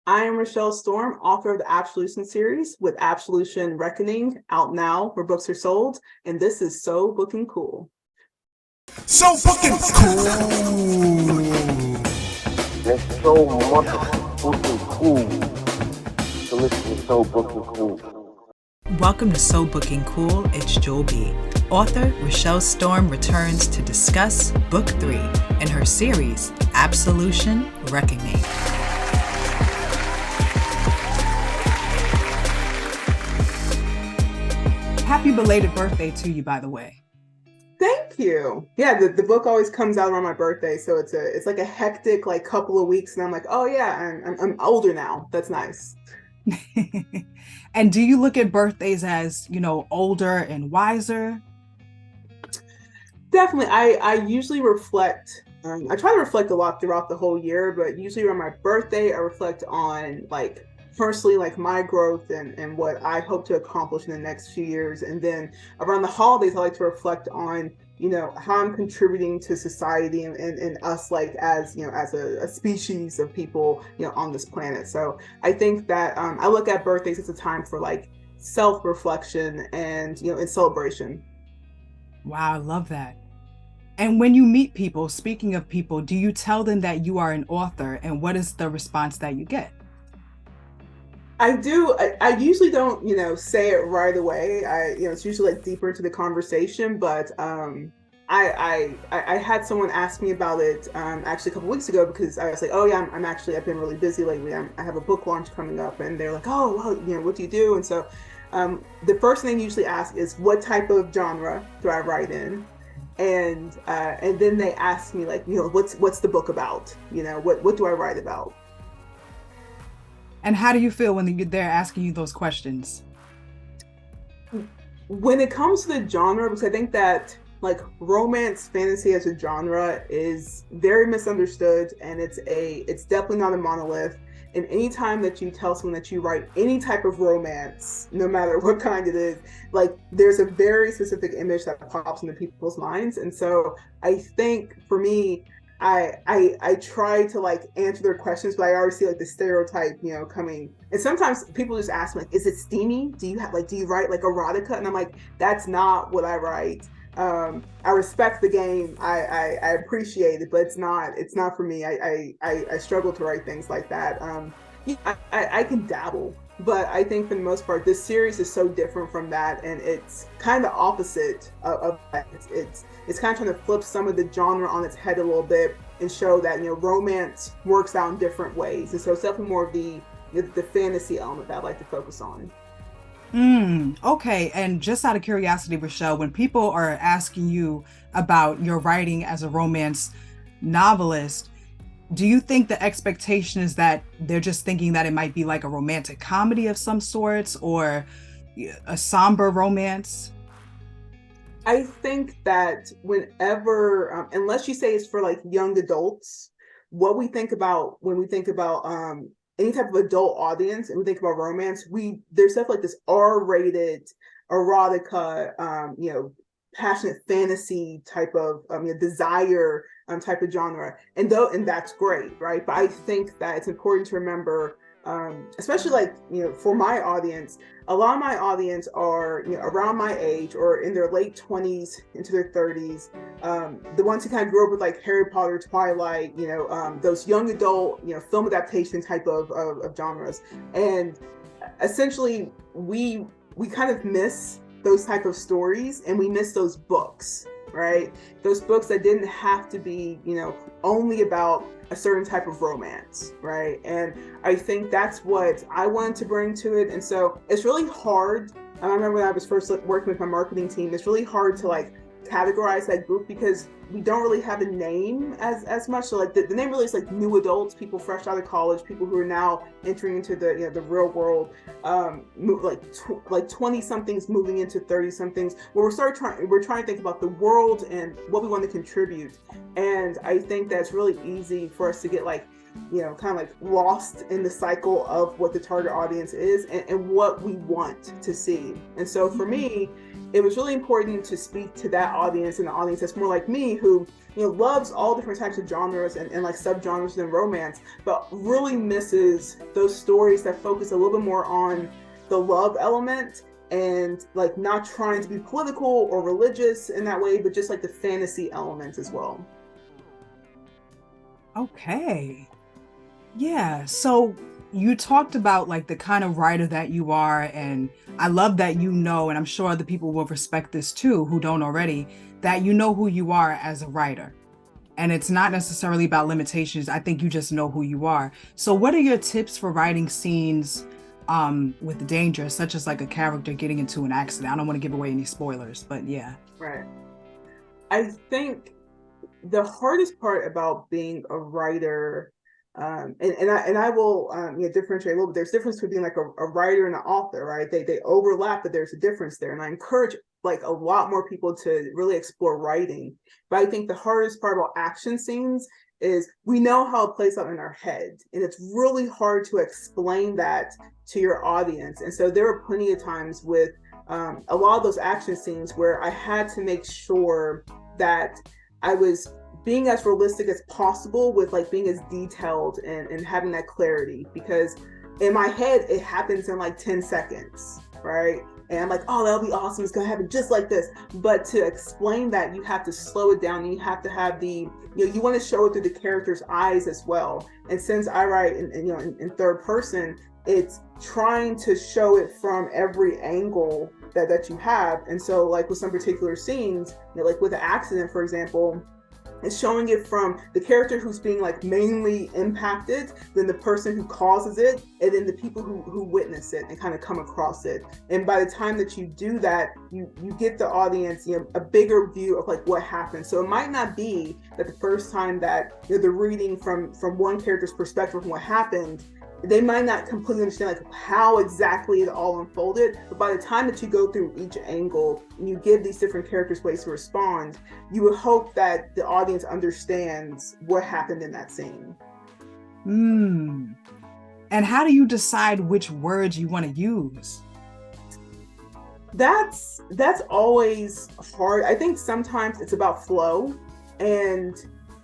I am Rachelle Storm, author of the Absolution series with Absolution and Reckoning, out now where books are sold, and this is So Booking Cool. So fucking cool. It's so motherfucking cool to listen to So Booking Cool. Welcome to So Booking Cool. It's Joel B. Author Rachelle Storm returns to discuss Book 3 in her series Absolution Reckoning. Happy belated birthday to you, by the way. Thank you. Yeah, the book always comes out around my birthday, so it's like a hectic couple of weeks, and I'm like, oh yeah, I'm older now. That's nice. And do you look at birthdays as, older and wiser? Definitely. I usually reflect. I try to reflect a lot throughout the whole year, but usually around my birthday, I reflect on personally my growth and what I hope to accomplish in the next few years. And then around the holidays, I like to reflect on how I'm contributing to society and us as a species of people on this planet. So I think that I look at birthdays as a time for self-reflection and and celebration. Wow, I love that. And when you meet people, speaking of people, do you tell them that you are an author, and what is the response that you get? I do. I usually don't, say it right away. It's usually deeper into the conversation. But I had someone ask me about it actually a couple weeks ago, because I was like, oh yeah, I've been really busy lately. I have a book launch coming up, and they're like, oh well, what do you do? And so the first thing they usually ask is, what type of genre do I write in? And then they ask me what's the book about? What do I write about? And how do you feel when they're asking you those questions? When it comes to the genre, because I think that romance fantasy as a genre is very misunderstood, and it's definitely not a monolith. And anytime that you tell someone that you write any type of romance, no matter what kind it is, there's a very specific image that pops into people's minds. And so I think for me, I try to answer their questions, but I already see the stereotype coming. And sometimes people just ask me, is it steamy? Do you write erotica? And I'm like, that's not what I write. I respect the game. I appreciate it, but it's not for me. I struggle to write things like that. I can dabble, but I think for the most part, this series is so different from that, and it's kind of opposite of that. It's kind of trying to flip some of the genre on its head a little bit and show that romance works out in different ways. And so it's definitely more of the fantasy element that I like to focus on. Okay. And just out of curiosity, Rachelle, when people are asking you about your writing as a romance novelist, do you think the expectation is that they're just thinking that it might be a romantic comedy of some sorts, or a somber romance? I think that whenever, unless you say it's for young adults, what we think about when we think about any type of adult audience and we think about romance, there's stuff this R-rated erotica, passionate fantasy type of desire type of genre, and that's great, right? But I think that it's important to remember, especially for my audience, a lot of my audience are around my age or in their late 20s into their 30s, the ones who kind of grew up with Harry Potter, Twilight, those young adult film adaptation type of genres. And essentially we kind of miss those type of stories, and we miss those books, right? Those books that didn't have to be only about a certain type of romance, right? And I think that's what I wanted to bring to it. And so it's really hard. I remember when I was first working with my marketing team, it's really hard to categorize that group, because we don't really have a name as much. So the name really is new adults, people fresh out of college, people who are now entering into the real world, 20 somethings moving into 30 somethings, where we're trying to think about the world and what we want to contribute. And I think that's really easy for us to get kind of like lost in the cycle of what the target audience is and what we want to see. And so for me, it was really important to speak to that audience, and the audience that's more like me, who loves all different types of genres and like subgenres within romance, but really misses those stories that focus a little bit more on the love element and like not trying to be political or religious in that way, but just like the fantasy element as well. Okay. Yeah. So you talked about like the kind of writer that you are, and I love that and I'm sure other people will respect this too who don't already, that you know who you are as a writer. And it's not necessarily about limitations. I think you just know who you are. So what are your tips for writing scenes with danger, such as like a character getting into an accident? I don't want to give away any spoilers, but yeah. Right. I think the hardest part about being a writer, and I will differentiate a little bit. There's a difference between like a writer and an author, right? They overlap, but there's a difference there. And I encourage like a lot more people to really explore writing. But I think the hardest part about action scenes is we know how it plays out in our head, and it's really hard to explain that to your audience. And so there were plenty of times with a lot of those action scenes where I had to make sure that I was being as realistic as possible with like being as detailed and having that clarity, because in my head it happens in like 10 seconds, right? And I'm like, oh, that'll be awesome, it's gonna happen just like this. But to explain that, you have to slow it down, and you have to have the, you want to show it through the character's eyes as well. And since I write in third person, it's trying to show it from every angle that you have. And so like with some particular scenes, like with the accident, for example, it's showing it from the character who's being like mainly impacted, then the person who causes it, and then the people who witness it and kind of come across it. And by the time that you do that, you get the audience a bigger view of like what happened. So it might not be that the first time that they're reading from one character's perspective from what happened, they might not completely understand like how exactly it all unfolded, but by the time that you go through each angle and you give these different characters ways to respond, you would hope that the audience understands what happened in that scene. And how do you decide which words you want to use? That's always hard. I think sometimes it's about flow, and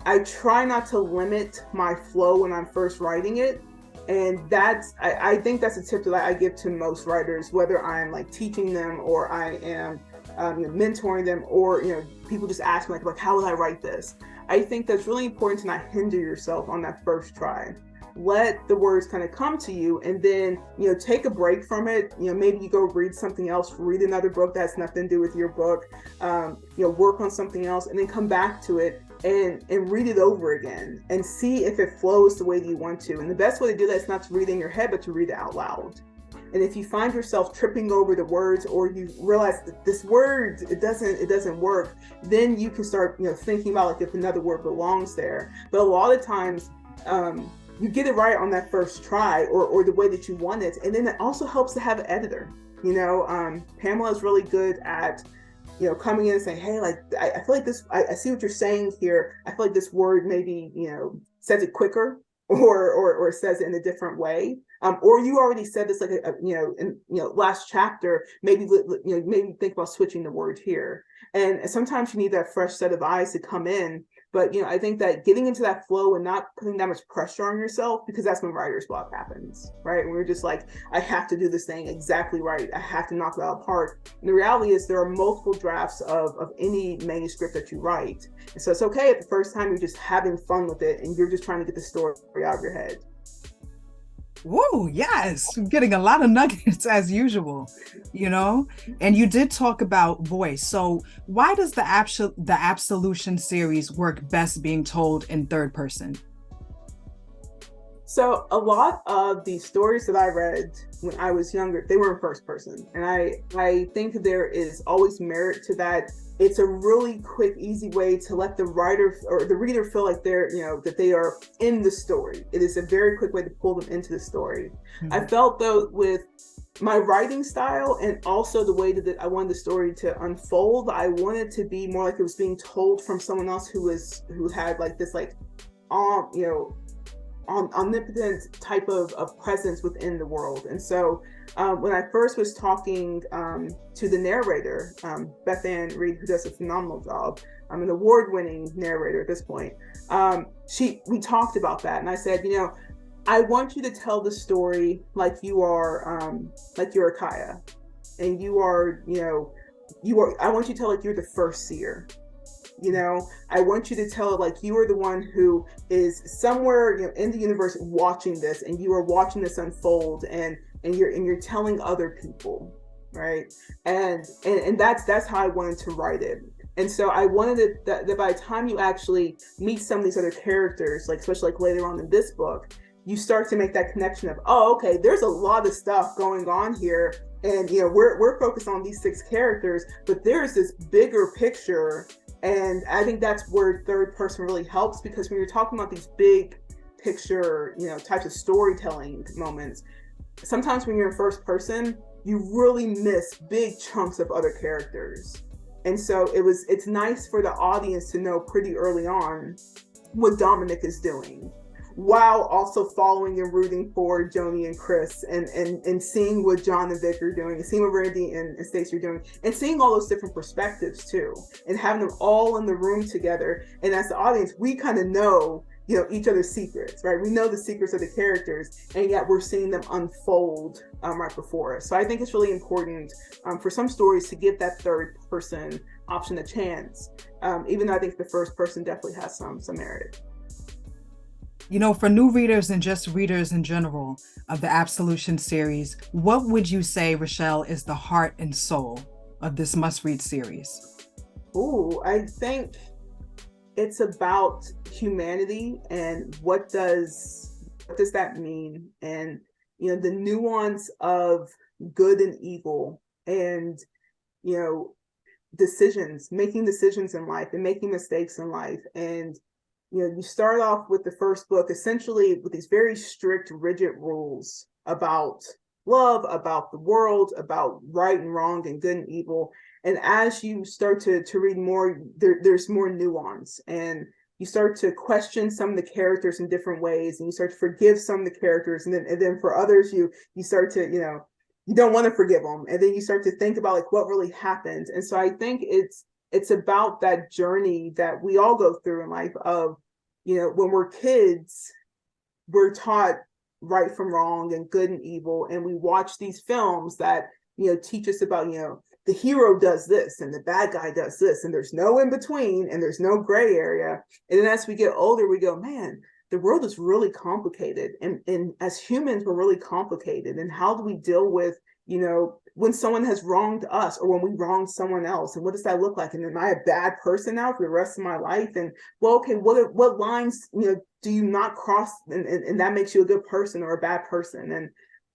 I try not to limit my flow when I'm first writing it. And I think that's a tip that I give to most writers, whether I'm like teaching them or I am mentoring them, or people just ask me like how would I write this? I think that's really important to not hinder yourself on that first try. Let the words kind of come to you, and then take a break from it. Maybe you go read something else, read another book that's nothing to do with your book, work on something else, and then come back to it and read it over again and see if it flows the way that you want to. And the best way to do that is not to read it in your head, but to read it out loud. And if you find yourself tripping over the words, or you realize that this word it doesn't work, then you can start thinking about like if another word belongs there. But a lot of times you get it right on that first try, or the way that you want it. And then it also helps to have an editor. Pamela is really good at coming in and saying, hey, like I feel like this, I see what you're saying here. I feel like this word maybe says it quicker, or says it in a different way. Or you already said this like in last chapter. Maybe maybe think about switching the word here. And sometimes you need that fresh set of eyes to come in. But I think that getting into that flow and not putting that much pressure on yourself, because that's when writer's block happens, right? When we're just like, I have to do this thing exactly right. I have to knock it out apart. And the reality is there are multiple drafts of any manuscript that you write. And so it's okay if the first time you're just having fun with it and you're just trying to get the story out of your head. Whoa, yes, getting a lot of nuggets as usual, and you did talk about voice. So why does the Absolution series work best being told in third person? So a lot of the stories that I read when I was younger, they were in first person. And I think there is always merit to that. It's a really quick, easy way to let the writer or the reader feel like they're, that they are in the story. It is a very quick way to pull them into the story. Mm-hmm. I felt though with my writing style and also the way that I wanted the story to unfold, I wanted to be more like it was being told from someone else who had like this like, omnipotent type of presence within the world. And so when I first was talking to the narrator, Beth Ann Reed, who does a phenomenal job, I'm an award-winning narrator at this point, we talked about that, and I said, I want you to tell the story like you're Kaya, and you are, I want you to tell like you're the first seer. I want you to tell it like you are the one who is somewhere in the universe watching this, and you are watching this unfold, and you're telling other people, right? And that's how I wanted to write it. And so I wanted it that by the time you actually meet some of these other characters, like especially like later on in this book, you start to make that connection of, oh, okay, there's a lot of stuff going on here, and we're focused on these 6 characters, but there's this bigger picture. And I think that's where third person really helps, because when you're talking about these big picture, types of storytelling moments, sometimes when you're in first person, you really miss big chunks of other characters. And so it's nice for the audience to know pretty early on what Dominic is doing, while also following and rooting for Joni and Chris, and seeing what John and Vic are doing, and seeing what Randy and Stacey are doing, and seeing all those different perspectives too, and having them all in the room together. And as the audience, we kind of know, each other's secrets, right? We know the secrets of the characters, and yet we're seeing them unfold right before us. So I think it's really important for some stories to give that third person option a chance, even though I think the first person definitely has some merit. For new readers and just readers in general of the Absolution series, what would you say, Rachelle, is the heart and soul of this must-read series? Ooh, I think it's about humanity, and what does that mean, and the nuance of good and evil, and making decisions in life, and making mistakes in life. And you start off with the first book essentially with these very strict, rigid rules about love, about the world, about right and wrong, and good and evil. And as you start to read more, there's more nuance, and you start to question some of the characters in different ways, and you start to forgive some of the characters, and then for others you start to you don't want to forgive them, and then you start to think about like what really happened. And so I think it's about that journey that we all go through in life of, when we're kids, we're taught right from wrong and good and evil. And we watch these films that, teach us about, the hero does this and the bad guy does this, and there's no in between, and there's no gray area. And then as we get older, we go, man, the world is really complicated. And as humans, we're really complicated. And how do we deal with, when someone has wronged us, or when we wrong someone else, and what does that look like? And am I a bad person now for the rest of my life? And well, okay, what lines, do you not cross, and that makes you a good person or a bad person? And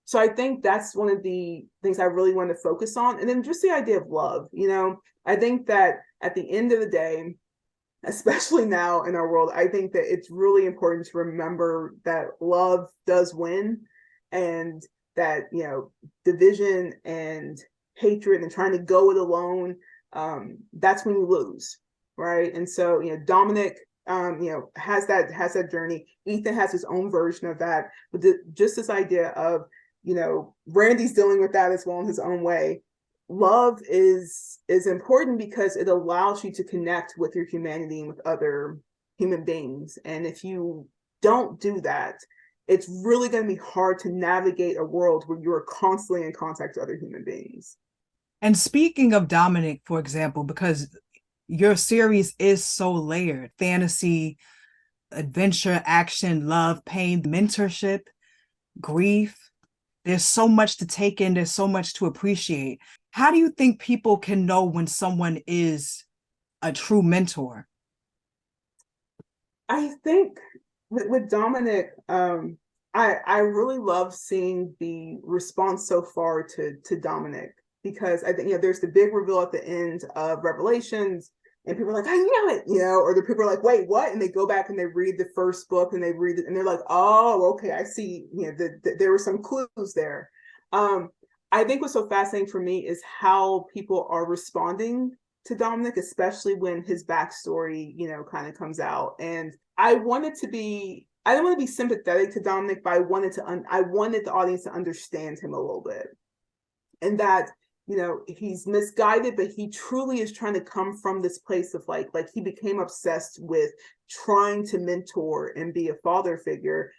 so I think that's one of the things I really want to focus on. And then just the idea of love. I think that at the end of the day, especially now in our world, I think that it's really important to remember that love does win, and that division and hatred and trying to go it alone, that's when you lose, right? And so Dominic has that journey. Ethan has his own version of that, but just this idea of Randy's dealing with that as well in his own way. Love is important because it allows you to connect with your humanity and with other human beings. And if you don't do that, it's really going to be hard to navigate a world where you're constantly in contact with other human beings. And speaking of Dominic, for example, because your series is so layered: fantasy, adventure, action, love, pain, mentorship, grief. There's so much to take in. There's so much to appreciate. How do you think people can know when someone is a true mentor? I think with Dominic, I really love seeing the response so far to Dominic, because I think there's the big reveal at the end of Revelations, and people are like, I knew it, or the people are like, wait, what? And they go back and they read the first book, and they read it, and they're like, oh, okay, I see. There were some clues there. I think what's so fascinating for me is how people are responding to Dominic, especially when his backstory, kind of comes out. And I want it to be I didn't want to be sympathetic to Dominic, but I wanted the audience to understand him a little bit, and that, you know, he's misguided, but he truly is trying to come from this place of like he became obsessed with trying to mentor and be a father figure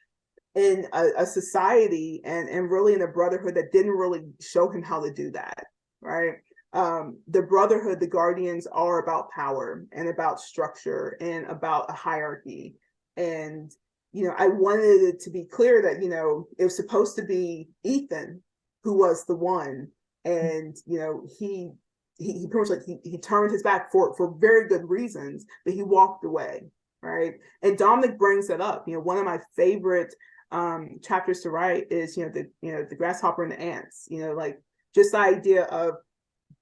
in a society and really in a brotherhood that didn't really show him how to do that, right? The brotherhood, the guardians, are about power and about structure and about a hierarchy. And, you know, I wanted it to be clear that, you know, it was supposed to be Ethan who was the one. And, you know, he pretty much like he turned his back for very good reasons, but he walked away, right? And Dominic brings that up. You know, one of my favorite chapters to write is, the grasshopper and the ants, you know, like just the idea of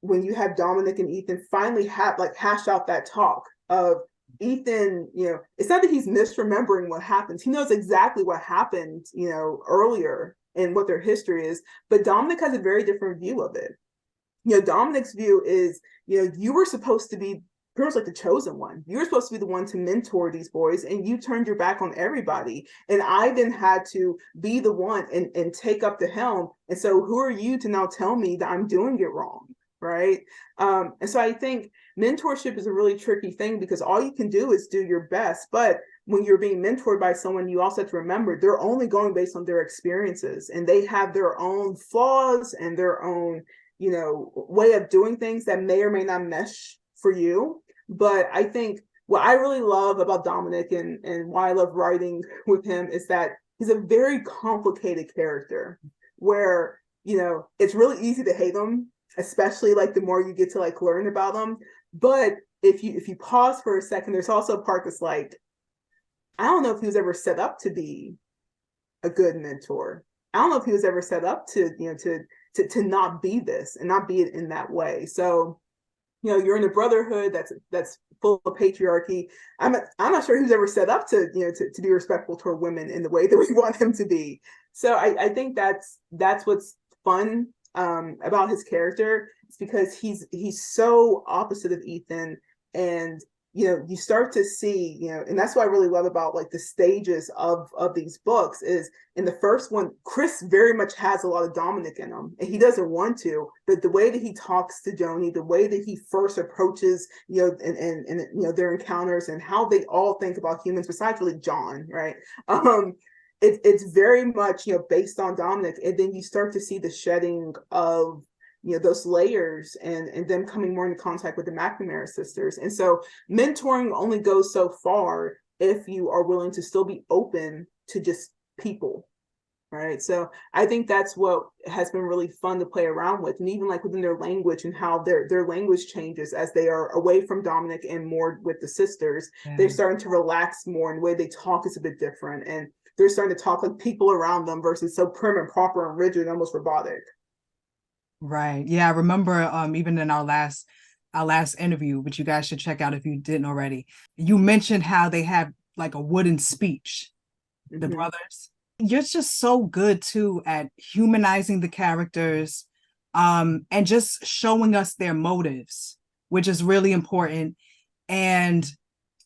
when you have Dominic and Ethan finally hash out that talk of Ethan, you know, it's not that he's misremembering what happens. He knows exactly what happened, you know, earlier and what their history is, but Dominic has a very different view of it. You know, Dominic's view is, you know, you were supposed to be pretty much like the chosen one. You were supposed to be the one to mentor these boys, and you turned your back on everybody. And I then had to be the one and take up the helm. And so who are you to now tell me that I'm doing it wrong? Right. And so I think mentorship is a really tricky thing because all you can do is do your best. But when you're being mentored by someone, you also have to remember they're only going based on their experiences, and they have their own flaws and their own, you know, way of doing things that may or may not mesh for you. But I think what I really love about Dominic and why I love writing with him is that he's a very complicated character where, you know, it's really easy to hate him, especially like the more you get to like learn about him. But if you pause for a second, there's also a part that's like, I don't know if he was ever set up to be a good mentor. I don't know if he was ever set up to, you know, to not be this and not be it in that way. So, you know, you're in a brotherhood that's full of patriarchy. I'm not sure who's ever set up to, you know, to be respectful toward women in the way that we want him to be. So I think that's what's fun about his character. It's because he's so opposite of Ethan, and you know, you start to see, you know, and that's what I really love about like the stages of these books is in the first one, Chris very much has a lot of Dominic in him, and he doesn't want to, but the way that he talks to Joni, the way that he first approaches, you know, and you know, their encounters and how they all think about humans besides really John, right? It's very much, you know, based on Dominic, and then you start to see the shedding of, you know, those layers and them coming more into contact with the McNamara sisters. And so mentoring only goes so far if you are willing to still be open to just people, right? So I think that's what has been really fun to play around with, and even like within their language and how their language changes as they are away from Dominic and more with the sisters. Yeah. They're starting to relax more, and the way they talk is a bit different, and they're starting to talk like people around them versus so prim and proper and rigid and almost robotic. Right. Yeah, I remember even in our last interview, which you guys should check out if you didn't already, you mentioned how they have like a wooden speech, the brothers. You're just so good too at humanizing the characters and just showing us their motives, which is really important. And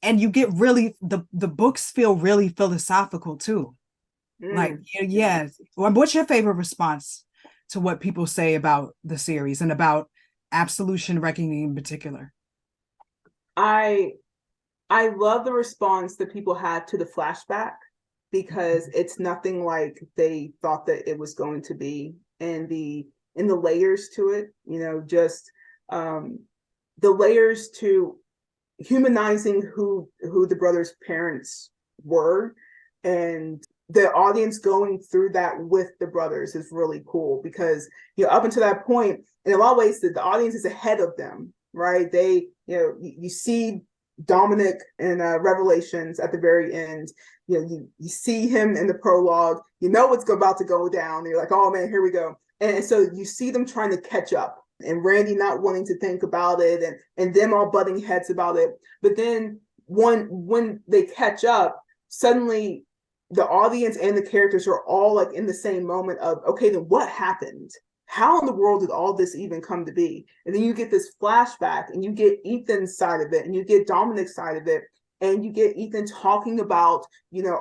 you get really the books feel really philosophical too. Like, yeah. What's your favorite response to what people say about the series and about Absolution and Reckoning in particular? I love the response that people had to the flashback, because it's nothing like they thought that it was going to be, and the layers to it, you know, just the layers to humanizing who the brothers' parents were, and the audience going through that with the brothers is really cool, because, you know, up until that point, in a lot of ways, the audience is ahead of them, right? They, you know, you see Dominic in Revelations at the very end, you know, you see him in the prologue, you know what's about to go down, and you're like, oh man, here we go. And so you see them trying to catch up, and Randy not wanting to think about it, and them all butting heads about it. But then when they catch up, suddenly the audience and the characters are all like in the same moment of, okay, then what happened? How in the world did all this even come to be? And then you get this flashback, and you get Ethan's side of it, and you get Dominic's side of it. and you get Ethan talking about,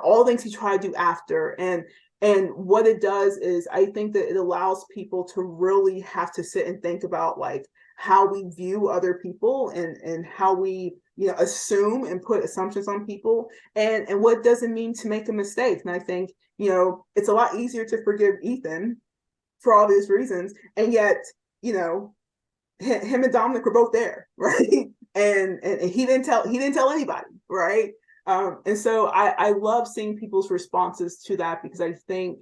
all the things he tried to do after. And what it does is, I think that it allows people to really have to sit and think about like how we view other people, and how we, assume and put assumptions on people, and what does it mean to make a mistake. And I think, it's a lot easier to forgive Ethan for all these reasons. And yet, him and Dominic were both there, right? And he didn't tell anybody, right? And so I love seeing people's responses to that, because I think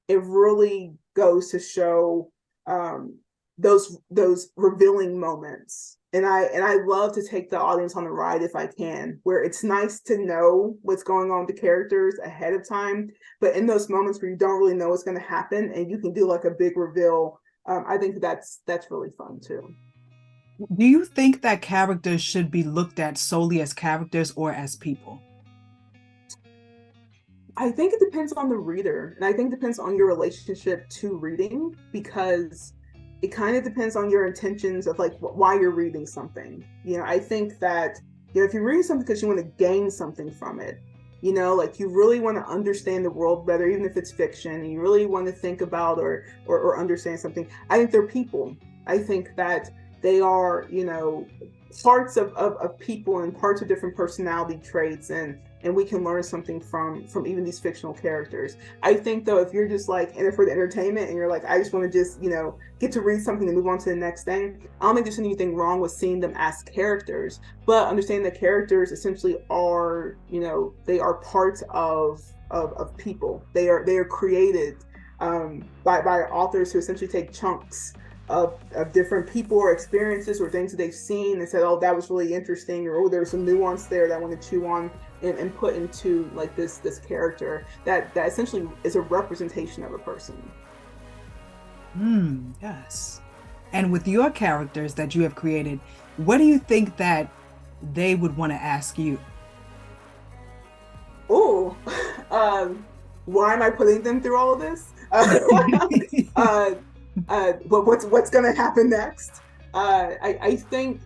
it really goes to show those revealing moments. And I love to take the audience on the ride if I can, where it's nice to know what's going on with the characters ahead of time, but in those moments where you don't really know what's going to happen and you can do like a big reveal, I think that's really fun too. Do you think that characters should be looked at solely as characters or as people? I think it depends on the reader, and I think it depends on your relationship to reading, because it kind of depends on your intentions of like why you're reading something. I think that, if you're reading something because you want to gain something from it, like you really want to understand the world better, even if it's fiction, and you really want to think about or understand something, I think they're people. I think that they are, parts of people and parts of different personality traits, and we can learn something from even these fictional characters. I think though, if you're just like in it for the entertainment and you're like, I just want to just, get to read something and move on to the next thing, I don't think there's anything wrong with seeing them as characters, but understanding that characters essentially are, they are parts of people. They are created by authors who essentially take chunks of different people or experiences or things that they've seen and said, oh, that was really interesting, or oh, there's some nuance there that I want to chew on and put into like this character that essentially is a representation of a person. Yes. And with your characters that you have created, what do you think that they would want to ask you? Oh, why am I putting them through all of this? But what's going to happen next? I think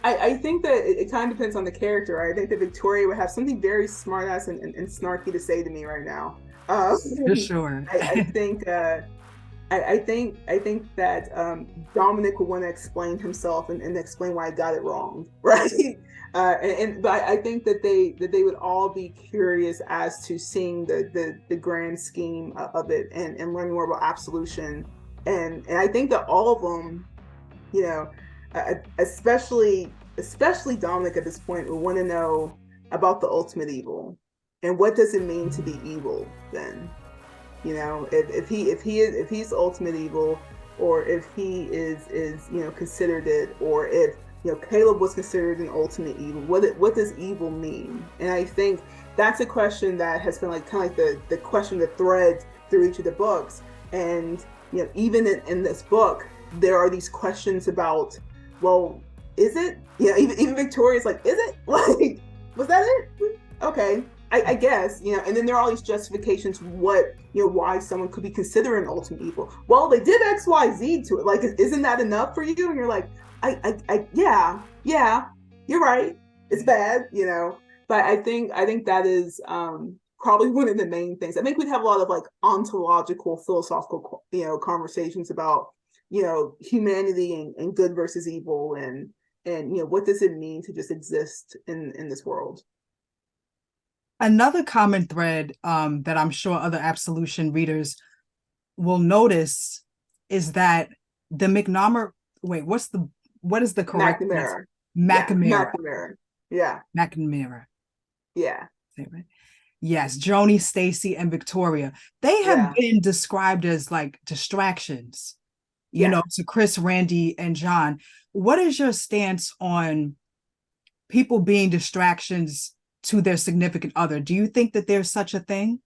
that it kind of depends on the character. I think that Victoria would have something very smart ass and snarky to say to me right now. For sure. I think that Dominic would want to explain himself and explain why I got it wrong, right? But I think that they would all be curious as to seeing the grand scheme of it and learning more about Absolution, and I think that all of them, especially Dominic at this point, would want to know about the ultimate evil and what does it mean to be evil then. If he's ultimate evil, or if he is considered it, or if Caleb was considered an ultimate evil, what does evil mean? And I think that's a question that has been like kind of like the question, the thread through each of the books. And even in this book, there are these questions about, well, is it? Even Victoria's like, is it? Like, was that it? Okay. I guess, and then there are all these justifications why someone could be considered an ultimate evil. Well, they did X, Y, Z to it. Like, isn't that enough for you? And you're like, yeah, you're right. It's bad, But I think that is probably one of the main things. I think we'd have a lot of like ontological, philosophical, conversations about, humanity and good versus evil, and what does it mean to just exist in this world. Another common thread that I'm sure other Absolution readers will notice is that the McNamara. Wait, what is the correct? McNamara. McNamara. Yeah. McNamara. Yeah. Right? Yes, Joni, Stacy, and Victoria. They have been described as like distractions, to Chris, Randy, and John. What is your stance on people being distractions to their significant other? Do you think that there's such a thing?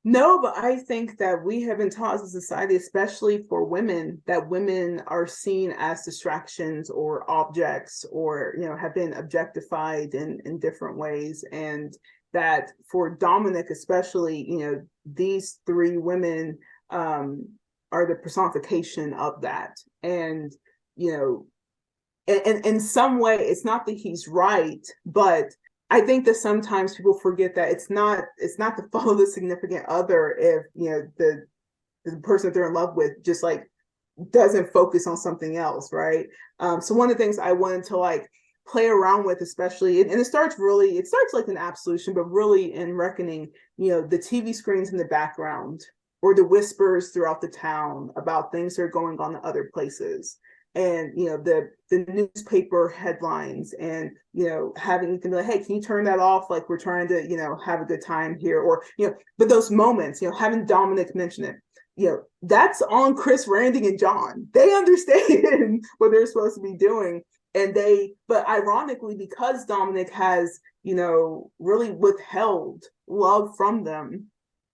No, but I think that we have been taught as a society, especially for women, that women are seen as distractions or objects, or, have been objectified in different ways. And that for Dominic, especially, these three women are the personification of that. And, and in some way, it's not that he's right, but I think that sometimes people forget that it's not to follow the significant other if, you know, the person that they're in love with just like doesn't focus on something else, right? So one of the things I wanted to like play around with, especially, and it starts like in Absolution, but really in Reckoning, you know, the TV screens in the background or the whispers throughout the town about things that are going on in other places. And, you know, the newspaper headlines and, you know, having you can be like, hey, can you turn that off? Like, we're trying to, you know, have a good time here. Or, you know, but those moments, you know, having Dominic mention it, you know, that's on Chris, Randy, and John. They understand what they're supposed to be doing. But ironically, because Dominic has, you know, really withheld love from them,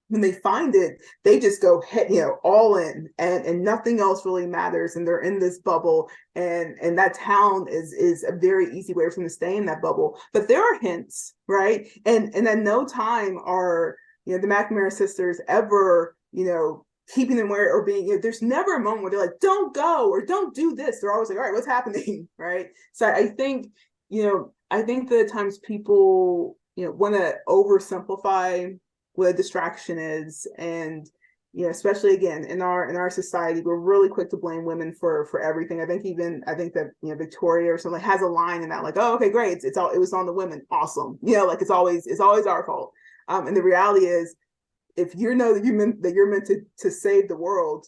when they find it, they just go, you know, all in, and nothing else really matters, and they're in this bubble, and that town is a very easy way for them to stay in that bubble. But there are hints, right? And at no time are, you know, the McNamara sisters ever, you know, keeping them where or being, you know, there's never a moment where they're like, don't go or don't do this. They're always like, all right, what's happening? Right. So I think, you know, that at times people, you know, want to oversimplify what a distraction is. And, you know, especially again in our society, we're really quick to blame women for everything. I think that, you know, Victoria or something has a line in that, like, oh, okay, great, it was on the women, awesome, you know, like it's always our fault. And the reality is, if you know that you're meant to save the world,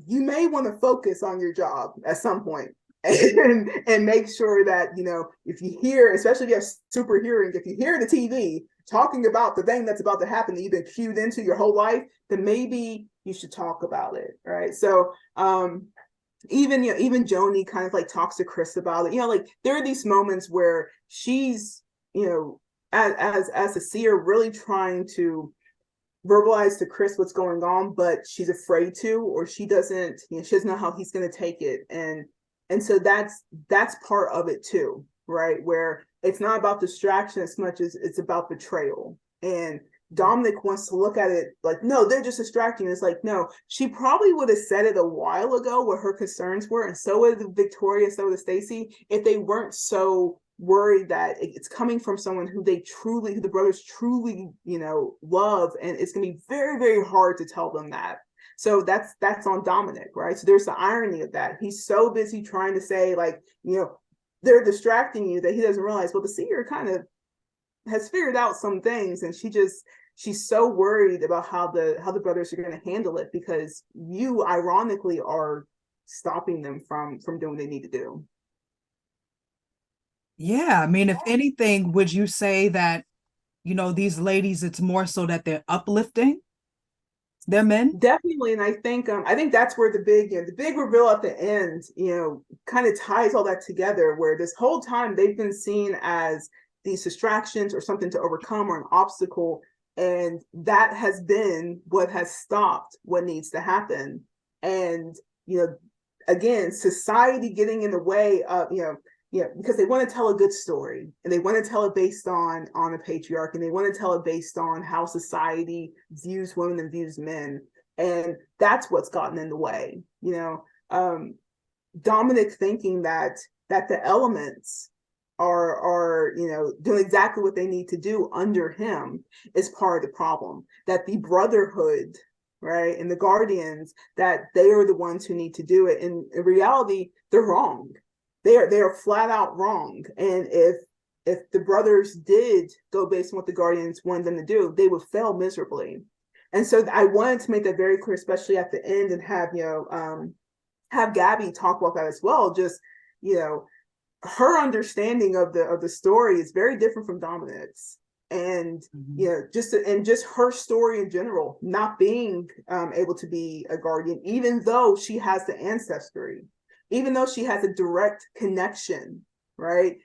you may want to focus on your job at some point and make sure that, you know, if you hear, especially if you have super hearing, if you hear the TV talking about the thing that's about to happen that you've been cued into your whole life, then maybe you should talk about it, right? So even Joni kind of like talks to Chris about it. You know, like there are these moments where she's, you know, as a seer, really trying to verbalize to Chris what's going on, but she's afraid to, or she doesn't know how he's going to take it. And so that's part of it too, right? Where it's not about distraction as much as it's about betrayal. And Dominic wants to look at it like, no, they're just distracting. It's like, no, she probably would have said it a while ago what her concerns were. And so would Victoria, so would Stacy, if they weren't so worried that it's coming from someone who the brothers truly, you know, love. And it's going to be very, very hard to tell them that. So that's on Dominic, right? So there's the irony of that. He's so busy trying to say, like, you know, they're distracting you, that he doesn't realize, well, the seer kind of has figured out some things, and she's so worried about how the brothers are going to handle it, because you ironically are stopping them from doing what they need to do. Yeah, I mean, if anything, would you say that, you know, these ladies, it's more so that they're uplifting their men? Definitely, and I think that's where the big reveal at the end, you know, kind of ties all that together. Where this whole time they've been seen as these distractions or something to overcome or an obstacle, and that has been what has stopped what needs to happen. And, you know, again, society getting in the way of, you know, because they want to tell a good story, and they want to tell it based on a patriarch, and they want to tell it based on how society views women and views men, and that's what's gotten in the way. You know, Dominic thinking that the elements are you know, doing exactly what they need to do under him is part of the problem. That the Brotherhood, right, and the Guardians, that they are the ones who need to do it. And in reality, they're wrong. They are flat out wrong. And if the brothers did go based on what the Guardians wanted them to do, they would fail miserably. And so I wanted to make that very clear, especially at the end, and have, you know, have Gabby talk about that as well. Just, you know, her understanding of the story is very different from Dominic's. And you know, just her story in general, not being able to be a guardian, even though she has the ancestry, even though she has a direct connection, right?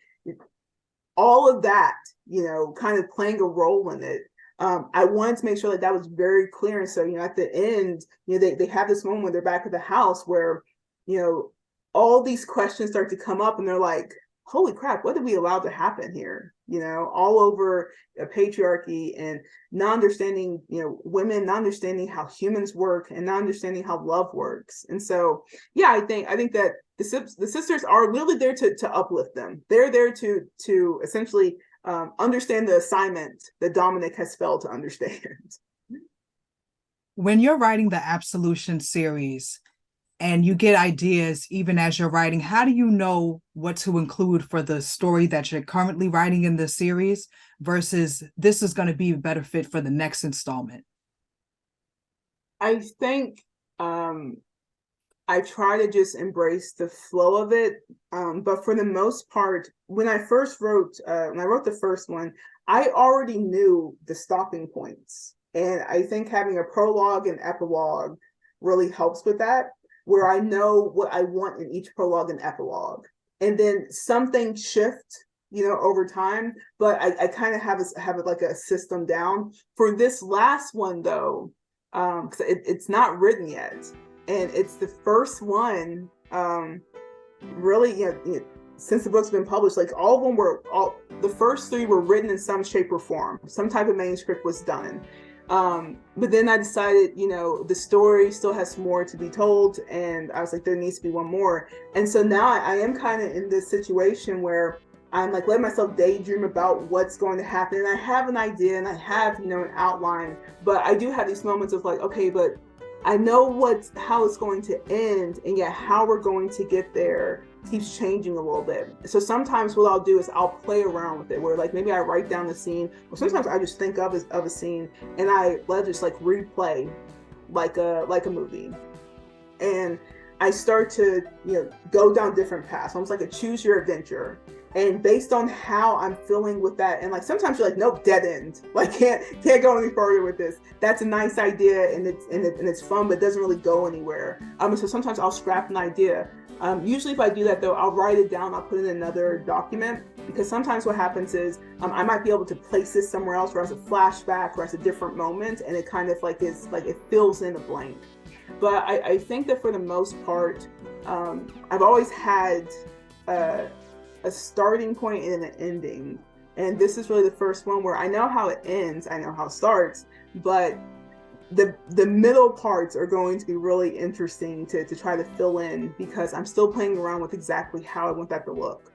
All of that, you know, kind of playing a role in it. I wanted to make sure that was very clear. And so, you know, at the end, you know, they have this moment when they're back at the house where, you know, all these questions start to come up, and they're like, holy crap, what did we allow to happen here? All over patriarchy and not understanding, women, not understanding how humans work and not understanding how love works. And so, yeah, I think that the sisters are literally there to uplift them. They're there to essentially understand the assignment that Dominic has failed to understand. When you're writing the Absolution series and you get ideas even as you're writing, how do you know what to include for the story that you're currently writing in the series versus this is going to be a better fit for the next installment? I think I try to just embrace the flow of it. But for the most part, when I wrote the first one, I already knew the stopping points. And I think having a prologue and epilogue really helps with that, where I know what I want in each prologue and epilogue. And then some things shift, over time, but I kind of have it like a system down. For this last one though, because it's not written yet, and it's the first one, really, since the book's been published, like the first three were written in some shape or form. Some type of manuscript was done. But then I decided, the story still has more to be told, and I was like, there needs to be one more. And so now I am kind of in this situation where I'm like letting myself daydream about what's going to happen, and I have an idea and I have, an outline, but I do have these moments of like, okay, but I know how it's going to end, and yet how we're going to get there keeps changing a little bit. So sometimes what I'll do is I'll play around with it, where like maybe I write down the scene, or sometimes I just think of a scene and I let it just like replay like a movie, and I start to go down different paths, almost like a choose your adventure. And based on how I'm feeling with that, and like sometimes you're like, nope, dead end, like can't go any further with this. That's a nice idea and it's fun, but it doesn't really go anywhere. So sometimes I'll scrap an idea. Usually if I do that though, I'll write it down, I'll put it in another document, because sometimes what happens is I might be able to place this somewhere else, or as a flashback, or as a different moment, and it kind of like is like it fills in a blank. But I think that for the most part, I've always had a starting point and an ending, and this is really the first one where I know how it ends, I know how it starts, but the middle parts are going to be really interesting to try to fill in, because I'm still playing around with exactly how I want that to look.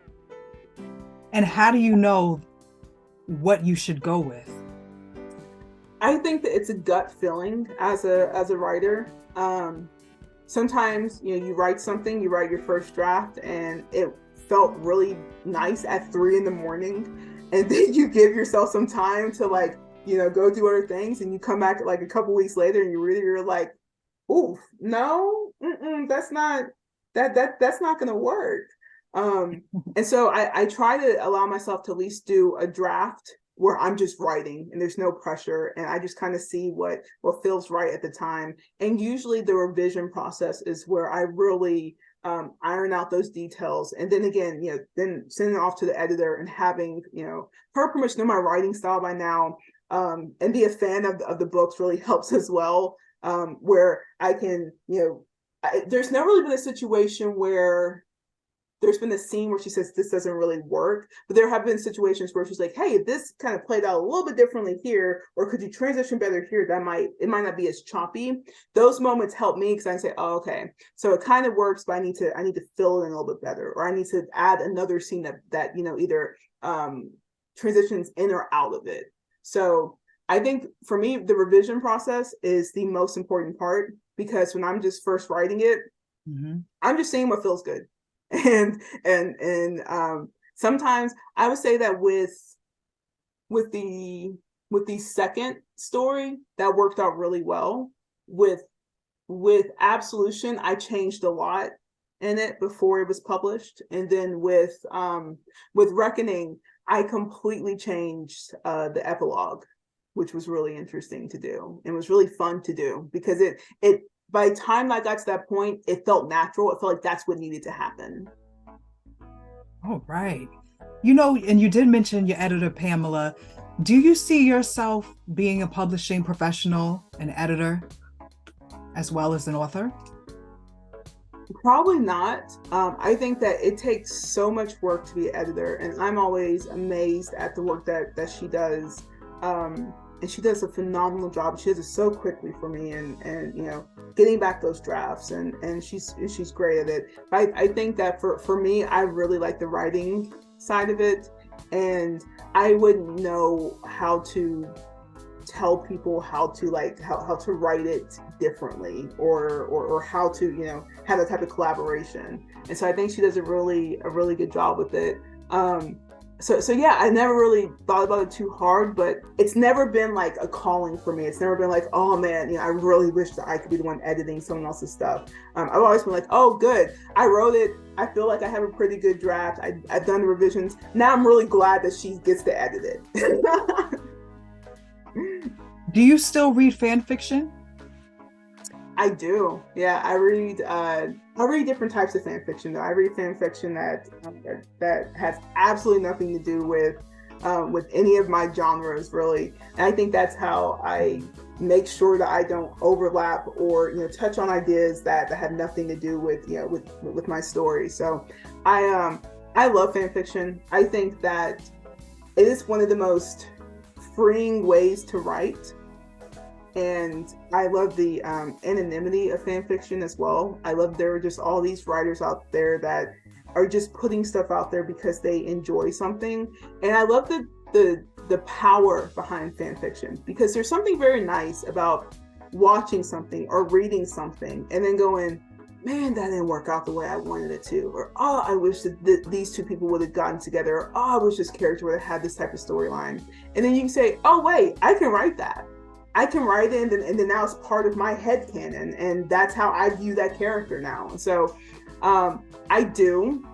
And how do you know what you should go with? I think that it's a gut feeling as a writer. Sometimes you write something, you write your first draft, and it felt really nice at 3 a.m, and then you give yourself some time to like go do other things, and you come back like a couple weeks later and you're like, ooh, no, that's not gonna work. And so I try to allow myself to at least do a draft where I'm just writing and there's no pressure, and I just kind of see what feels right at the time. And usually the revision process is where I really iron out those details, and then again, then sending it off to the editor and having her pretty much know my writing style by now, and be a fan of the books really helps as well, where I can there's never really been a situation where there's been a scene where she says this doesn't really work, but there have been situations where she's like, hey, this kind of played out a little bit differently here, or could you transition better here? It might not be as choppy. Those moments help me, because I say, oh, okay, so it kind of works, but I need to fill it in a little bit better, or I need to add another scene that either transitions in or out of it. So I think for me, the revision process is the most important part, because when I'm just first writing it, I'm just saying what feels good. And sometimes I would say that with the second story, that worked out really well. With Absolution, I changed a lot in it before it was published, and then with Reckoning, I completely changed the epilogue, which was really interesting to do and was really fun to do, because it by the time I got to that point, it felt natural. It felt like that's what needed to happen. Oh, right. And you did mention your editor, Pamela. Do you see yourself being a publishing professional, an editor, as well as an author? Probably not. I think that it takes so much work to be an editor, and I'm always amazed at the work that she does. And she does a phenomenal job. She does it so quickly for me, and you know, getting back those drafts, and she's great at it. I think that for me, I really like the writing side of it, and I wouldn't know how to tell people how to write it differently, or how to, you know, have that type of collaboration. And so I think she does a really good job with it. So yeah, I never really thought about it too hard, but it's never been like a calling for me. It's never been like, oh man, you know, I really wish that I could be the one editing someone else's stuff. I've always been like, oh good, I wrote it, I feel like I have a pretty good draft, I've done the revisions, now I'm really glad that she gets to edit it. Do you still read fan fiction? I do. Yeah, I read different types of fan fiction though. I read fan fiction that has absolutely nothing to do with any of my genres really. And I think that's how I make sure that I don't overlap or, you know, touch on ideas that have nothing to do with, you know, with my story. So I love fan fiction. I think that it is one of the most freeing ways to write. And I love the anonymity of fan fiction as well. I love there are just all these writers out there that are just putting stuff out there because they enjoy something. And I love the power behind fan fiction, because there's something very nice about watching something or reading something and then going, man, that didn't work out the way I wanted it to. Or, oh, I wish that these two people would have gotten together. Or, oh, I wish this character would have had this type of storyline. And then you can say, oh, wait, I can write that. I can write it, and then now it's part of my headcanon, and that's how I view that character now. And so I do.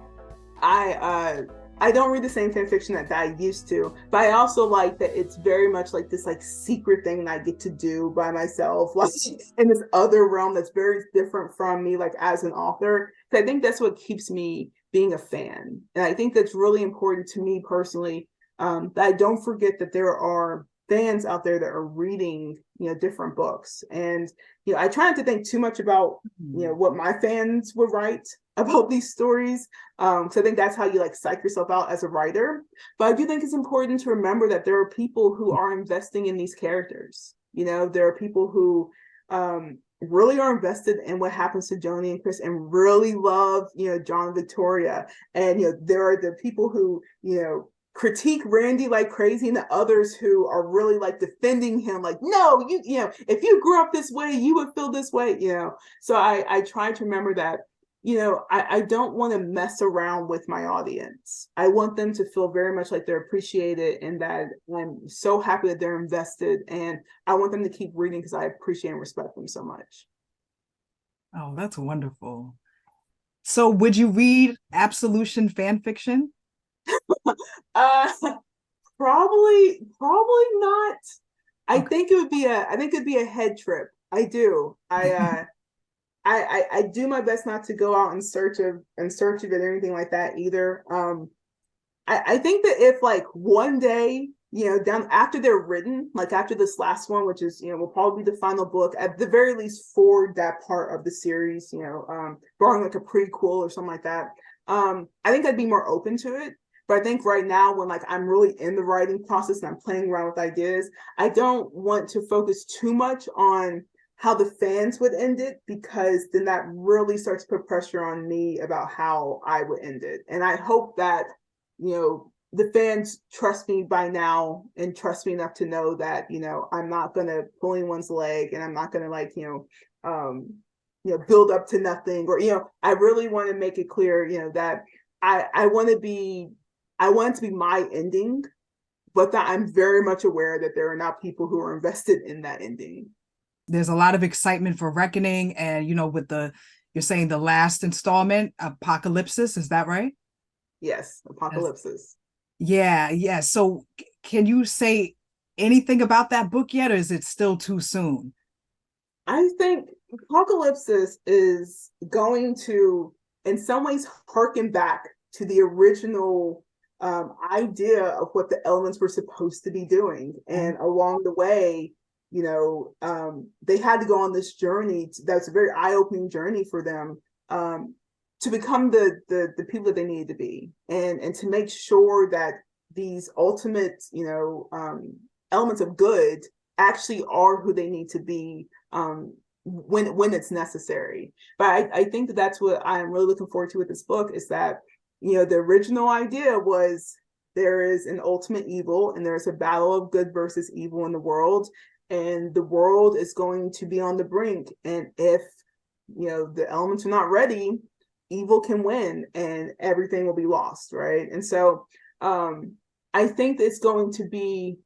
I don't read the same fan fiction that I used to, but I also like that it's very much like this like secret thing that I get to do by myself, like in this other realm that's very different from me, like as an author. So I think that's what keeps me being a fan. And I think that's really important to me personally, that I don't forget that there are fans out there that are reading, you know, different books. And, you know, I try not to think too much about, you know, what my fans would write about these stories. So I think that's how you like psych yourself out as a writer. But I do think it's important to remember that there are people who are investing in these characters. You know, there are people who really are invested in what happens to Joni and Chris and really love, you know, John and Victoria. And, you know, there are the people who, you know, critique Randy like crazy, and the others who are really like defending him, like, no, you know, if you grew up this way, you would feel this way, you know. So I try to remember that, you know, I don't want to mess around with my audience. I want them to feel very much like they're appreciated and that I'm so happy that they're invested, and I want them to keep reading because I appreciate and respect them so much. Oh, that's wonderful. So would you read Absolution fan fiction? Probably not. I think it'd be a head trip. I do. I do my best not to go out in search of it or anything like that either. I think that if like one day, you know, down after they're written, like after this last one, which is, you know, will probably be the final book, at the very least for that part of the series, you know, barring like a prequel or something like that, I think I'd be more open to it. But I think right now, when like I'm really in the writing process and I'm playing around with ideas, I don't want to focus too much on how the fans would end it, because then that really starts to put pressure on me about how I would end it. And I hope that, you know, the fans trust me by now and trust me enough to know that, you know, I'm not going to pull anyone's leg, and I'm not going to like, you know, build up to nothing, or, you know, I really want to make it clear, you know, that I want it to be my ending, but that I'm very much aware that there are now people who are invested in that ending. There's a lot of excitement for Reckoning, and, you know, with you're saying the last installment, Apocalypsis, is that right? Yes, Apocalypsis. Yeah. So can you say anything about that book yet, or is it still too soon? I think Apocalypsis is going to, in some ways, harken back to the original idea of what the elements were supposed to be doing. And along the way, you know, they had to go on this journey that's a very eye-opening journey for them to become the people that they needed to be, and to make sure that these ultimate, elements of good actually are who they need to be, when it's necessary. But I think that that's what I'm really looking forward to with this book, is that, the original idea was there is an ultimate evil and there's a battle of good versus evil in the world, and the world is going to be on the brink. And if, the elements are not ready, evil can win and everything will be lost, right? And so I think it's going to be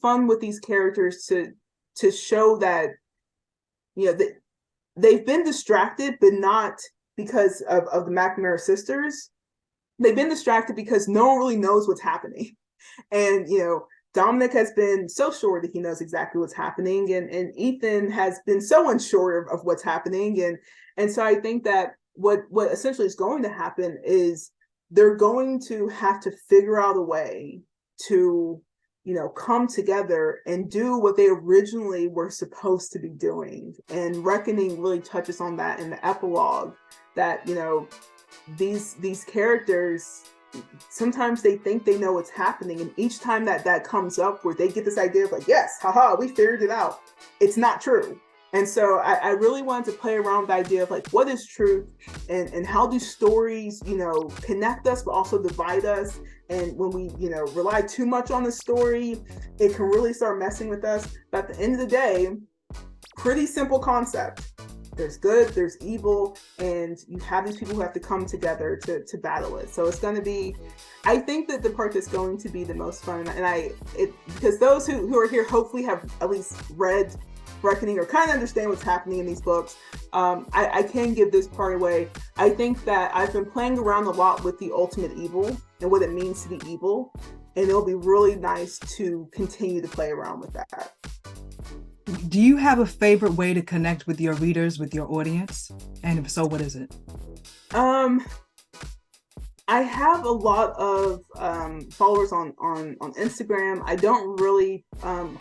fun with these characters to show that, they've been distracted, but not because of the McNamara sisters. They've been distracted because no one really knows what's happening. And, Dominic has been so sure that he knows exactly what's happening, and Ethan has been so unsure of what's happening. And so I think that what essentially is going to happen is they're going to have to figure out a way to, come together and do what they originally were supposed to be doing. And Reckoning really touches on that in the epilogue, that, these characters, sometimes they think they know what's happening, and each time that comes up where they get this idea of like, yes, haha, we figured it out, it's not true. And so I really wanted to play around with the idea of like, what is truth, and how do stories, connect us, but also divide us. And when we, rely too much on the story, it can really start messing with us. But at the end of the day, pretty simple concept. There's good, there's evil, and you have these people who have to come together to battle it. So it's going to be, I think that the part that's going to be the most fun, because those who are here hopefully have at least read Reckoning or kind of understand what's happening in these books. I can give this part away. I think that I've been playing around a lot with the ultimate evil and what it means to be evil, and it'll be really nice to continue to play around with that. Do you have a favorite way to connect with your readers, with your audience? And if so, what is it? I have a lot of followers on Instagram. I don't really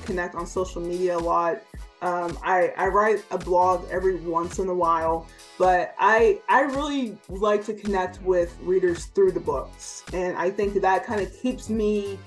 connect on social media a lot. I write a blog every once in a while, but I really like to connect with readers through the books. And I think that kind of keeps me,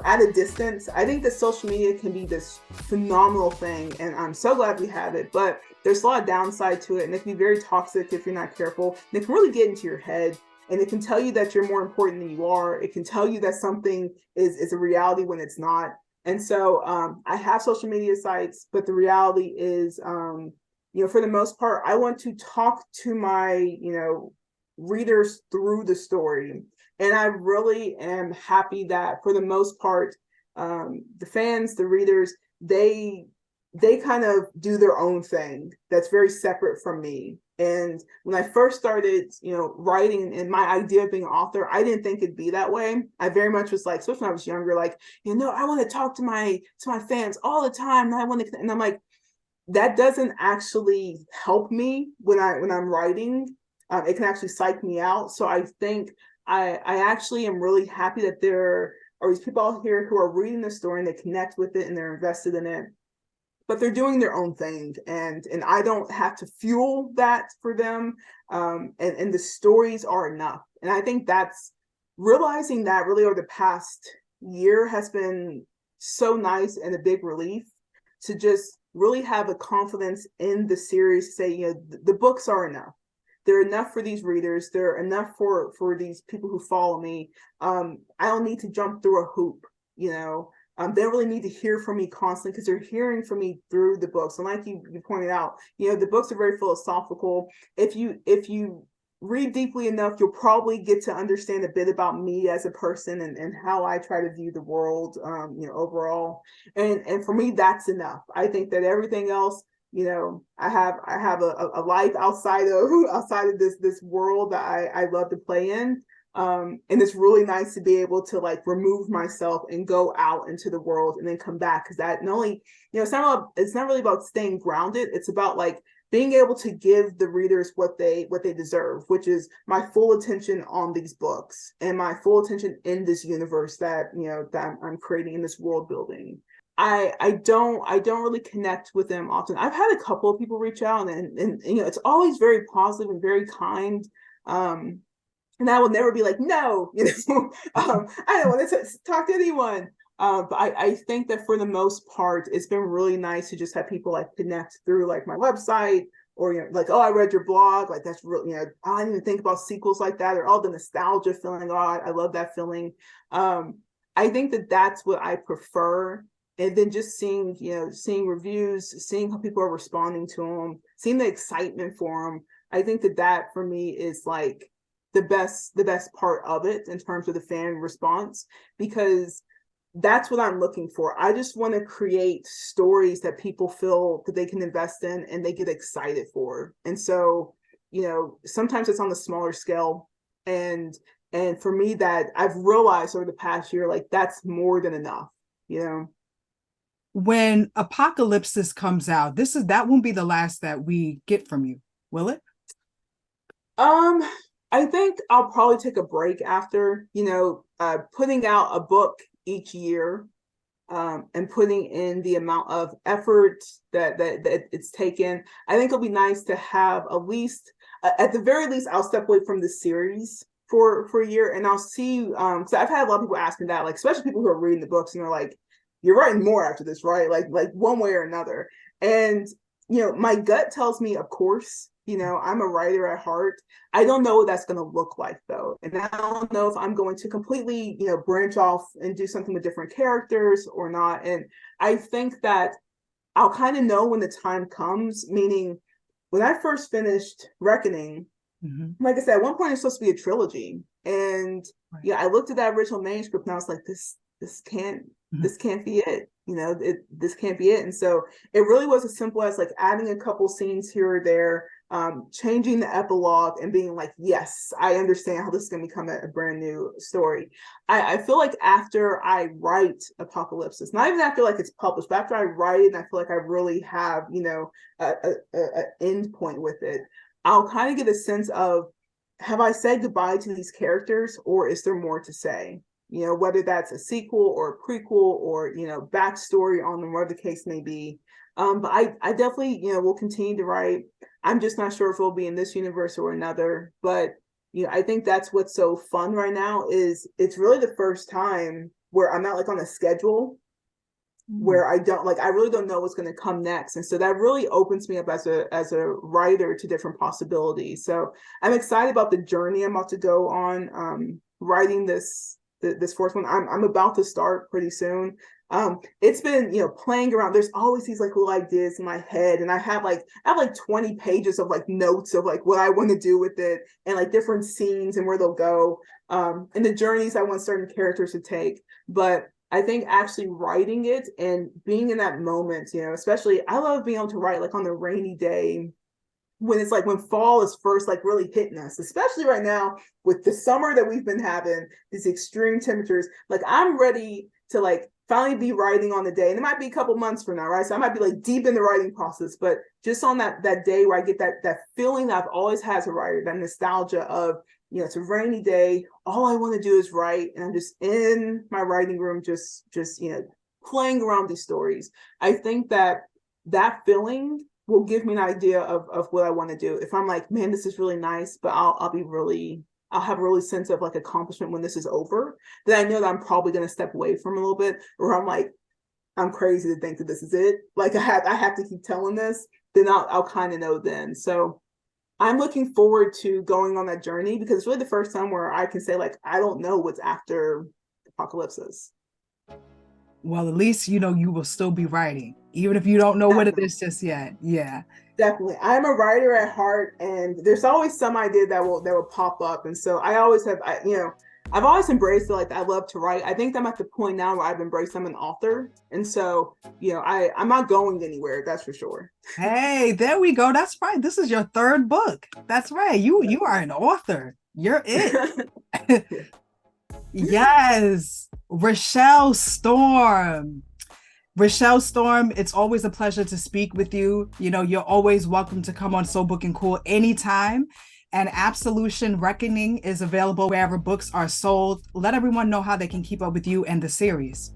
at a distance. I think that social media can be this phenomenal thing, and I'm so glad we have it, but there's a lot of downside to it, and it can be very toxic if you're not careful. And it can really get into your head, and it can tell you that you're more important than you are. It can tell you that something is a reality when it's not. And so I have social media sites, but the reality is, for the most part, I want to talk to my, readers through the story. And I really am happy that for the most part, the fans, the readers, they kind of do their own thing that's very separate from me. And when I first started, writing, and my idea of being an author, I didn't think it'd be that way. I very much was like, especially when I was younger, like, I want to talk to my fans all the time. And I'm like, that doesn't actually help me when I'm writing. It can actually psych me out. So I think I actually am really happy that there are these people out here who are reading the story and they connect with it and they're invested in it, but they're doing their own thing, and I don't have to fuel that for them. And the stories are enough. And I think that's realizing that really over the past year has been so nice and a big relief, to just really have a confidence in the series to say, the books are enough. They're enough for these readers. They're enough for these people who follow me. I don't need to jump through a hoop, They don't really need to hear from me constantly, because they're hearing from me through the books. And like you pointed out, the books are very philosophical. If you read deeply enough, you'll probably get to understand a bit about me as a person and how I try to view the world, overall. And for me, that's enough. I think that everything else, I have a life outside of this world that I love to play in. And it's really nice to be able to remove myself and go out into the world and then come back, because that not only, it's not really about staying grounded. It's about being able to give the readers what they deserve, which is my full attention on these books and my full attention in this universe that, that I'm creating in this world building. I don't really connect with them often. I've had a couple of people reach out, and you know, it's always very positive and very kind. And I will never be like, no, you know, I don't want to talk to anyone. But I think that for the most part, it's been really nice to just have people like connect through like my website, or, you know, like, oh, I read your blog. Like, that's really, you know, I didn't even think about sequels like that, or all the nostalgia feeling. Oh, I love that feeling. I think that that's what I prefer. And then just seeing, you know, seeing reviews, seeing how people are responding to them, seeing the excitement for them. I think that that for me is like the best part of it in terms of the fan response, because that's what I'm looking for. I just want to create stories that people feel that they can invest in and they get excited for. And so, you know, sometimes it's on the smaller scale. And for me, that I've realized over the past year, like that's more than enough, you know. When Apocalypsis comes out, that won't be the last that we get from you, will it? I think I'll probably take a break after, you know, putting out a book each year, and putting in the amount of effort that it's taken. I think it'll be nice to have at least, at the very least, I'll step away from the series for a year, and I'll see. So I've had a lot of people ask me that, like, especially people who are reading the books, and they're like, "You're writing more after this, right?" Like one way or another. And you know, my gut tells me, of course. You know, I'm a writer at heart. I don't know what that's going to look like, though. And I don't know if I'm going to completely, you know, branch off and do something with different characters or not. And I think that I'll kind of know when the time comes, meaning when I first finished Reckoning, like I said, at one point it's supposed to be a trilogy. And yeah, I looked at that original manuscript and I was like, this can't be it. You know, this can't be it. And so it really was as simple as like adding a couple scenes here or there, changing the epilogue and being like, yes, I understand how this is going to become a brand new story. I feel like after I write Apocalypsis, not even after like it's published, but after I write it and I feel like I really have, you know, a end point with it, I'll kind of get a sense of, have I said goodbye to these characters, or is there more to say? You know, whether that's a sequel or a prequel or, you know, backstory on them, whatever the case may be. But I definitely, you know, will continue to write. I'm just not sure if it'll be in this universe or another. But, you know, I think that's what's so fun right now is it's really the first time where I'm not like on a schedule where I really don't know what's going to come next. And so that really opens me up as a writer to different possibilities. So I'm excited about the journey I'm about to go on, writing this fourth one. I'm about to start pretty soon. It's been, you know, playing around. There's always these like little ideas in my head, and I have like 20 pages of like notes of like what I want to do with it, and like different scenes and where they'll go, and the journeys I want certain characters to take. But I think actually writing it and being in that moment, you know, especially I love being able to write like on the rainy day, when it's like when fall is first like really hitting us, especially right now with the summer that we've been having, these extreme temperatures. Like I'm ready to like finally be writing on the day, and it might be a couple months from now, right? So I might be like deep in the writing process, but just on that day where I get that feeling that I've always had as a writer, that nostalgia of, you know, it's a rainy day, all I want to do is write, and I'm just in my writing room, just you know, playing around these stories. I think that feeling will give me an idea of what I want to do. If I'm like, man, this is really nice, but I'll have a really sense of like accomplishment when this is over, then I know that I'm probably going to step away from a little bit, or I'm like, I'm crazy to think that this is it. Like I have to keep telling this, then I'll kind of know then. So I'm looking forward to going on that journey, because it's really the first time where I can say like, I don't know what's after Apocalypsis. Well, at least you know you will still be writing, even if you don't know what it is just yet. Yeah. Definitely. I'm a writer at heart, and there's always some idea that will pop up. And so I always have, I've always embraced it. Like I love to write. I think I'm at the point now where I've embraced I'm an author. And so, you know, I'm not going anywhere. That's for sure. Hey, there we go. That's right. This is your third book. That's right. You are an author. You're it. Yes. Rachelle Storm. Rachelle Storm, it's always a pleasure to speak with you. You know, you're always welcome to come on So Booking Cool anytime. And Absolution Reckoning is available wherever books are sold. Let everyone know how they can keep up with you and the series.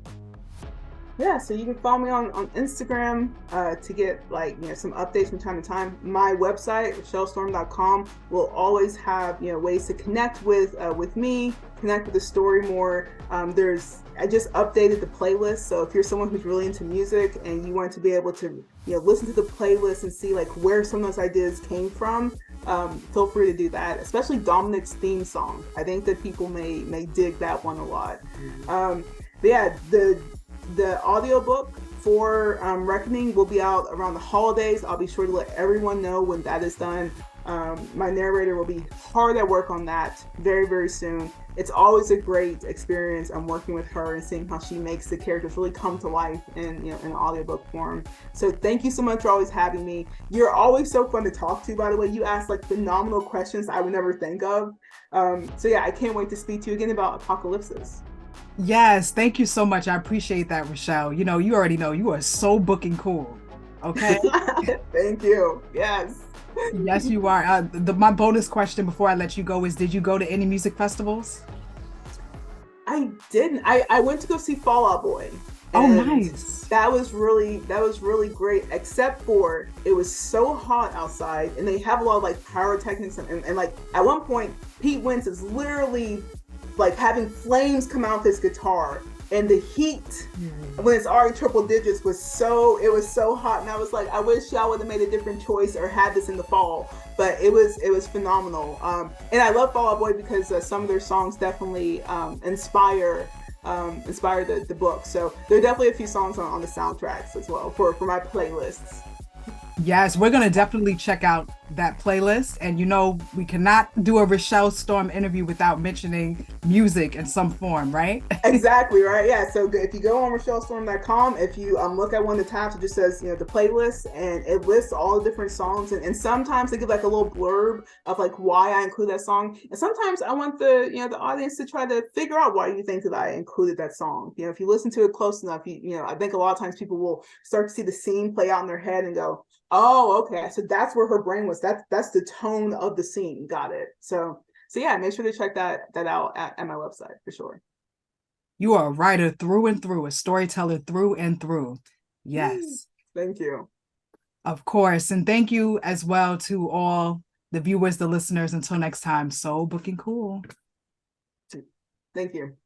Yeah, so you can follow me on Instagram to get like some updates from time to time. My website, RachelleStorm.com, will always have ways to connect with me, connect with the story more. I just updated the playlist, so if you're someone who's really into music and you want to be able to listen to the playlist and see like where some of those ideas came from, feel free to do that. Especially Dominic's theme song. I think that people may dig that one a lot. But yeah, the audiobook for Reckoning will be out around the holidays. I'll be sure to let everyone know when that is done. My narrator will be hard at work on that very, very soon. It's always a great experience. I'm working with her and seeing how she makes the characters really come to life in in audiobook form. So thank you so much for always having me. You're always so fun to talk to, by the way. You ask like phenomenal questions I would never think of. So yeah, I can't wait to speak to you again about Apocalypsis. Yes, thank you so much. I appreciate that, Rachelle. You already know you are so booking cool. Okay. Thank you. Yes. Yes, you are. My bonus question before I let you go is, did you go to any music festivals? I didn't. I went to go see Fall Out Boy. Oh, nice. That was really great, except for it was so hot outside and they have a lot of like pyrotechnics and like at one point Pete Wentz is literally like having flames come out his guitar, and the heat when it's already triple digits was so hot, and I was like, I wish y'all would have made a different choice or had this in the fall. But it was phenomenal. And I love Fall Out Boy because some of their songs definitely inspire the book. So there are definitely a few songs on the soundtracks as well for my playlists. Yes, we're going to definitely check out that playlist. And we cannot do a Rachelle Storm interview without mentioning music in some form, right? Exactly, right? Yeah, so if you go on RachelleStorm.com, if you look at one of the tabs, it just says, the playlist, and it lists all the different songs. And sometimes they give like a little blurb of like why I include that song. And sometimes I want the audience to try to figure out why you think that I included that song. If you listen to it close enough, I think a lot of times people will start to see the scene play out in their head and go, oh, okay, so that's where her brain was. That's the tone of the scene. Got it. So yeah, make sure to check that out at my website for sure. You are a writer through and through, a storyteller through and through. Yes. Thank you. Of course. And thank you as well to all the viewers, the listeners. Until next time, so booking cool. Thank you.